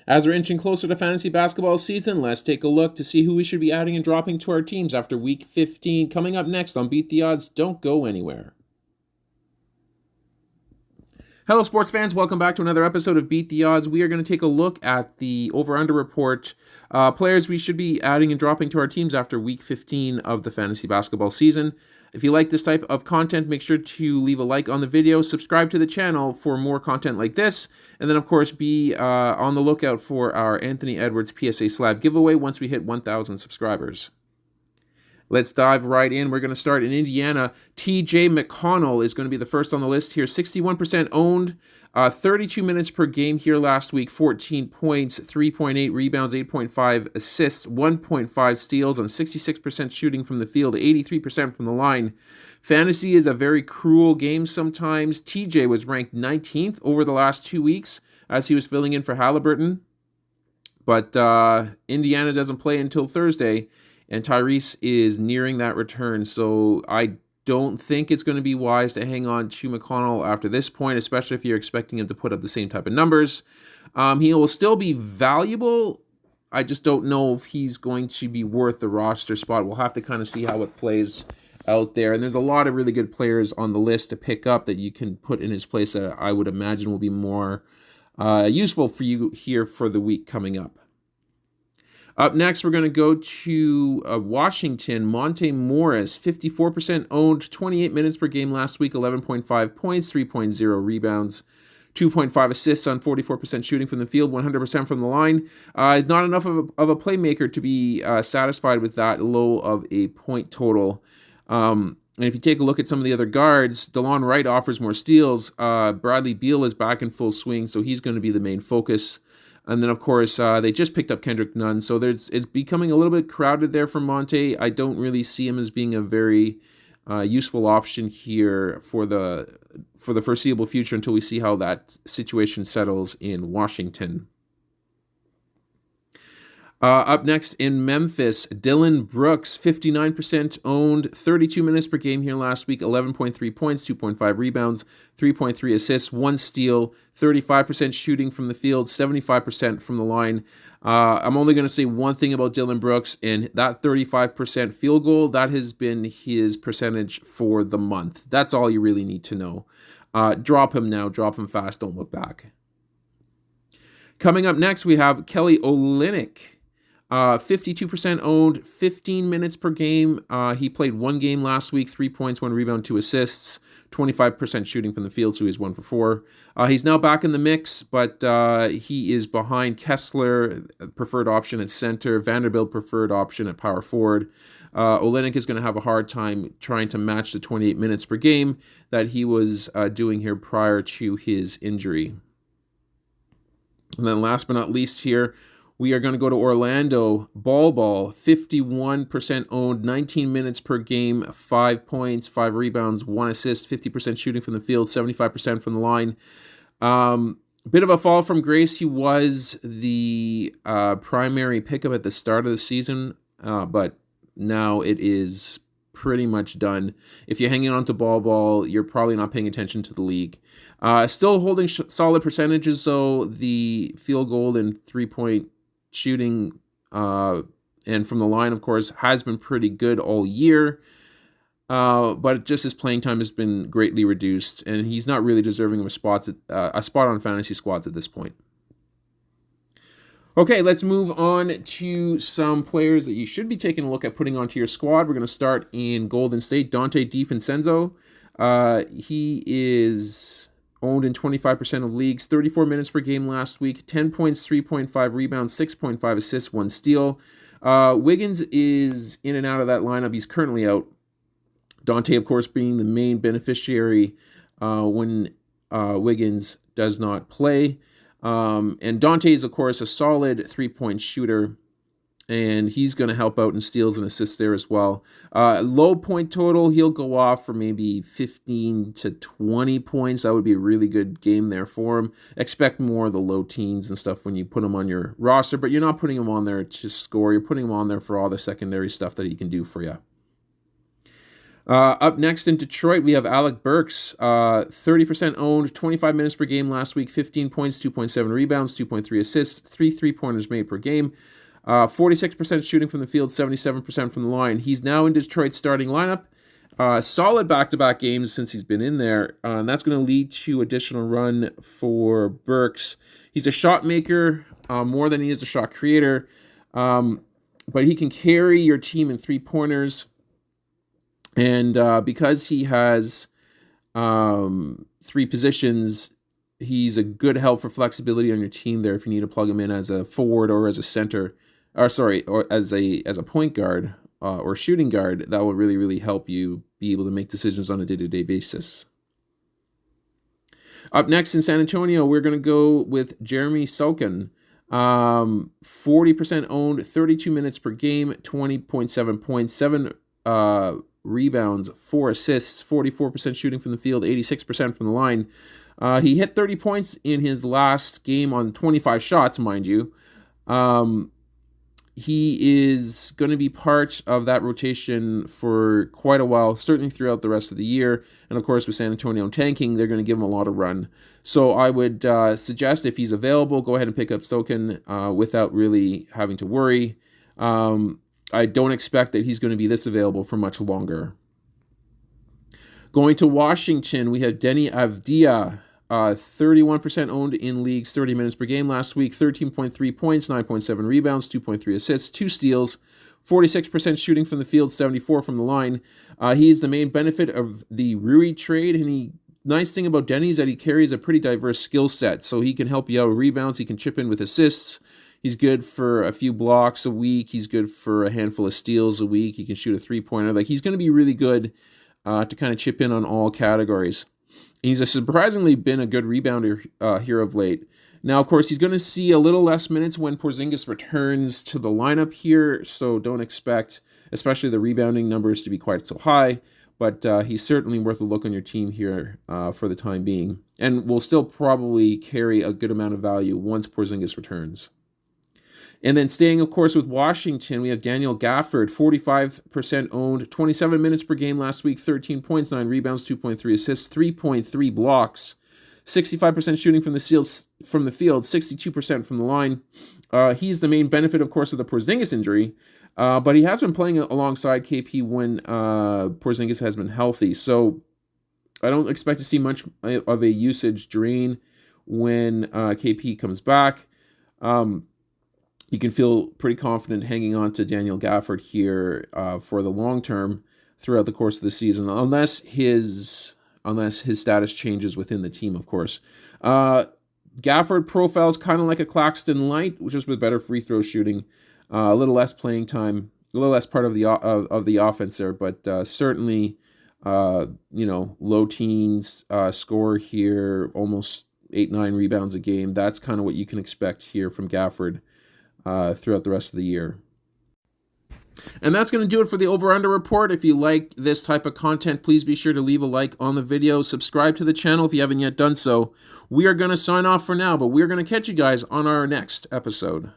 As we're inching closer to fantasy basketball season, let's take a look to see who we should be adding and dropping to our teams after week 15. Coming up next on Beat the Odds, don't go anywhere. Hello, sports fans. Welcome back to another episode of Beat the Odds. We are going to take a look at the over-under report, players we should be adding and dropping to our teams after week 15 of the fantasy basketball season. If you like this type of content, make sure to leave a like on the video, subscribe to the channel for more content like this, and then, of course, be on the lookout for our Anthony Edwards PSA Slab giveaway once we hit 1,000 subscribers. Let's dive right in. We're going to start in Indiana. TJ McConnell is going to be the first on the list here. 61% owned, 32 minutes per game here last week, 14 points, 3.8 rebounds, 8.5 assists, 1.5 steals on 66% shooting from the field, 83% from the line. Fantasy is a very cruel game sometimes. TJ was ranked 19th over the last 2 weeks as he was filling in for Halliburton. But Indiana doesn't play until Thursday, and Tyrese is nearing that return, so I don't think it's going to be wise to hang on to McConnell after this point, especially if you're expecting him to put up the same type of numbers. He will still be valuable. I just don't know if he's going to be worth the roster spot. We'll have to kind of see how it plays out there. And there's a lot of really good players on the list to pick up that you can put in his place that I would imagine will be more useful for you here for the week coming up. Up next, we're going to go to Washington. Monte Morris, 54% owned, 28 minutes per game last week, 11.5 points, 3.0 rebounds, 2.5 assists on 44% shooting from the field, 100% from the line. Is not enough of a playmaker to be satisfied with that low of a point total. And if you take a look at some of the other guards, DeLon Wright offers more steals. Bradley Beal is back in full swing, so he's going to be the main focus. And then, of course, they just picked up Kendrick Nunn, so it's becoming a little bit crowded there for Monte. I don't really see him as being a very useful option here for the foreseeable future until we see how that situation settles in Washington. Up next in Memphis, Dylan Brooks, 59% owned, 32 minutes per game here last week, 11.3 points, 2.5 rebounds, 3.3 assists, 1 steal, 35% shooting from the field, 75% from the line. I'm only going to say one thing about Dylan Brooks, and that 35% field goal, that has been his percentage for the month. That's all you really need to know. Drop him now, drop him fast, don't look back. Coming up next, we have Kelly Olynyk. 52% owned, 15 minutes per game. He played one game last week, 3 points, 1 rebound, 2 assists, 25% shooting from the field, so he's 1 for 4. He's now back in the mix, but he is behind Kessler, preferred option at center, Vanderbilt preferred option at power forward. Olynyk is going to have a hard time trying to match the 28 minutes per game that he was doing here prior to his injury. And then last but not least here, we are going to go to Orlando. Ball, 51% owned, 19 minutes per game, 5 points, 5 rebounds, 1 assist, 50% shooting from the field, 75% from the line. Bit of a fall from grace. He was the primary pickup at the start of the season, but now it is pretty much done. If you're hanging on to Ball, you're probably not paying attention to the league. Still holding solid percentages, though. The field goal and 3-point shooting and from the line, of course, has been pretty good all year, but just his playing time has been greatly reduced, and he's not really deserving of a spot on fantasy squads at this point. Okay, let's move on to some players that you should be taking a look at putting onto your squad. We're going to start in Golden State. Dante DiVincenzo. He is owned in 25% of leagues, 34 minutes per game last week, 10 points, 3.5 rebounds, 6.5 assists, 1 steal. Wiggins is in and out of that lineup. He's currently out. Dante, of course, being the main beneficiary when Wiggins does not play. And Dante is, of course, a solid 3-point shooter, and he's going to help out in steals and assists there as well. Low point total, he'll go off for maybe 15 to 20 points. That would be a really good game there for him. Expect more of the low teens and stuff when you put him on your roster, but you're not putting him on there to score. You're putting him on there for all the secondary stuff that he can do for you. Up next in Detroit, we have Alec Burks, 30% owned, 25 minutes per game last week, 15 points, 2.7 rebounds, 2.3 assists, 3 3-pointers made per game, 46% shooting from the field, 77% from the line. He's now in Detroit's starting lineup. Solid back-to-back games since he's been in there, and that's going to lead to additional run for Burks. He's a shot maker more than he is a shot creator, but he can carry your team in 3-pointers. And because he has 3 positions, he's a good help for flexibility on your team there if you need to plug him in as a forward or as a center, or as a point guard or shooting guard. That will really, really help you be able to make decisions on a day-to-day basis. Up next in San Antonio, we're going to go with Jeremy Sochan. 40% owned, 32 minutes per game, 20.7 points, 7 rebounds, 4 assists, 44% shooting from the field, 86% from the line. He hit 30 points in his last game on 25 shots, mind you. He is going to be part of that rotation for quite a while, certainly throughout the rest of the year. And of course, with San Antonio tanking, they're going to give him a lot of run. So I would suggest if he's available, go ahead and pick up Sochan without really having to worry. I don't expect that he's going to be this available for much longer. Going to Washington, we have Denny Avdia. 31% owned in leagues, 30 minutes per game last week, 13.3 points, 9.7 rebounds, 2.3 assists, 2 steals, 46% shooting from the field, 74% from the line. He's the main benefit of the Rui trade, and nice thing about Denny is that he carries a pretty diverse skill set, so he can help you out with rebounds, he can chip in with assists, he's good for a few blocks a week, he's good for a handful of steals a week, he can shoot a 3-pointer. He's going to be really good to kind of chip in on all categories. He's surprisingly been a good rebounder here of late. Now, of course, he's going to see a little less minutes when Porzingis returns to the lineup here, so don't expect, especially the rebounding numbers, to be quite so high, but he's certainly worth a look on your team here for the time being, and will still probably carry a good amount of value once Porzingis returns. And then staying, of course, with Washington, we have Daniel Gafford, 45% owned, 27 minutes per game last week, 13 points, 9 rebounds, 2.3 assists, 3.3 blocks, 65% shooting from the field, 62% from the line. He's the main benefit, of course, of the Porzingis injury, but he has been playing alongside KP when Porzingis has been healthy. So I don't expect to see much of a usage drain when KP comes back. You can feel pretty confident hanging on to Daniel Gafford here for the long term throughout the course of the season, unless his status changes within the team, of course. Gafford profiles kind of like a Claxton Light, which is with better free throw shooting, a little less playing time, a little less part of the offense there, but certainly low teens score here, almost 8-9 rebounds a game. That's kind of what you can expect here from Gafford throughout the rest of the year. And that's going to do it for the Over-Under Report. If you like this type of content, please be sure to leave a like on the video. Subscribe to the channel if you haven't yet done so. We are going to sign off for now, but we're going to catch you guys on our next episode.